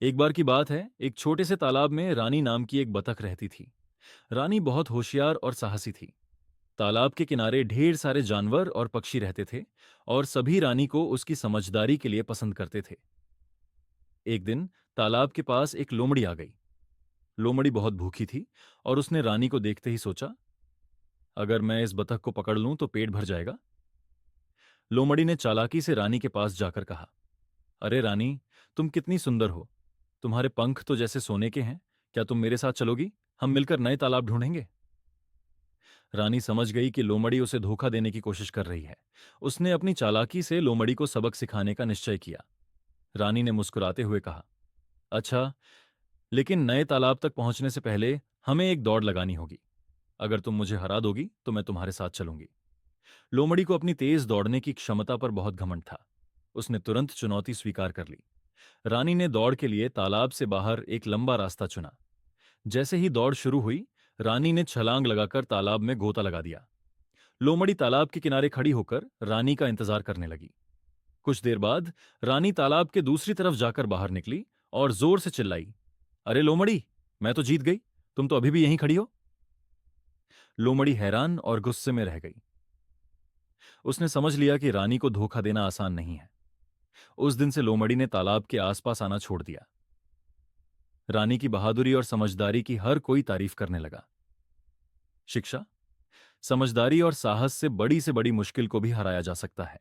एक बार की बात है, एक छोटे से तालाब में रानी नाम की एक बतख रहती थी। रानी बहुत होशियार और साहसी थी। तालाब के किनारे ढेर सारे जानवर और पक्षी रहते थे और सभी रानी को उसकी समझदारी के लिए पसंद करते थे। एक दिन तालाब के पास एक लोमड़ी आ गई। लोमड़ी बहुत भूखी थी और उसने रानी को देखते ही सोचा, अगर मैं इस बतख को पकड़ लूं तो पेट भर जाएगा। लोमड़ी ने चालाकी से रानी के पास जाकर कहा, अरे रानी, तुम कितनी सुंदर हो। तुम्हारे पंख तो जैसे सोने के हैं। क्या तुम मेरे साथ चलोगी? हम मिलकर नए तालाब ढूंढेंगे। रानी समझ गई कि लोमड़ी उसे धोखा देने की कोशिश कर रही है। उसने अपनी चालाकी से लोमड़ी को सबक सिखाने का निश्चय किया। रानी ने मुस्कुराते हुए कहा, अच्छा, लेकिन नए तालाब तक पहुंचने से पहले हमें एक दौड़ लगानी होगी। अगर तुम मुझे हरा दोगी तो मैं तुम्हारे साथ चलूंगी। लोमड़ी को अपनी तेज दौड़ने की क्षमता पर बहुत घमंड था। उसने तुरंत चुनौती स्वीकार कर ली। रानी ने दौड़ के लिए तालाब से बाहर एक लंबा रास्ता चुना। जैसे ही दौड़ शुरू हुई, रानी ने छलांग लगाकर तालाब में गोता लगा दिया। लोमड़ी तालाब के किनारे खड़ी होकर रानी का इंतजार करने लगी। कुछ देर बाद रानी तालाब के दूसरी तरफ जाकर बाहर निकली और जोर से चिल्लाई, अरे लोमड़ी, मैं तो जीत गई। तुम तो अभी भी यहीं खड़ी हो। लोमड़ी हैरान और गुस्से में रह गई। उसने समझ लिया कि रानी को धोखा देना आसान नहीं है। उस दिन से लोमड़ी ने तालाब के आसपास आना छोड़ दिया। रानी की बहादुरी और समझदारी की हर कोई तारीफ करने लगा। शिक्षा: समझदारी और साहस से बड़ी मुश्किल को भी हराया जा सकता है।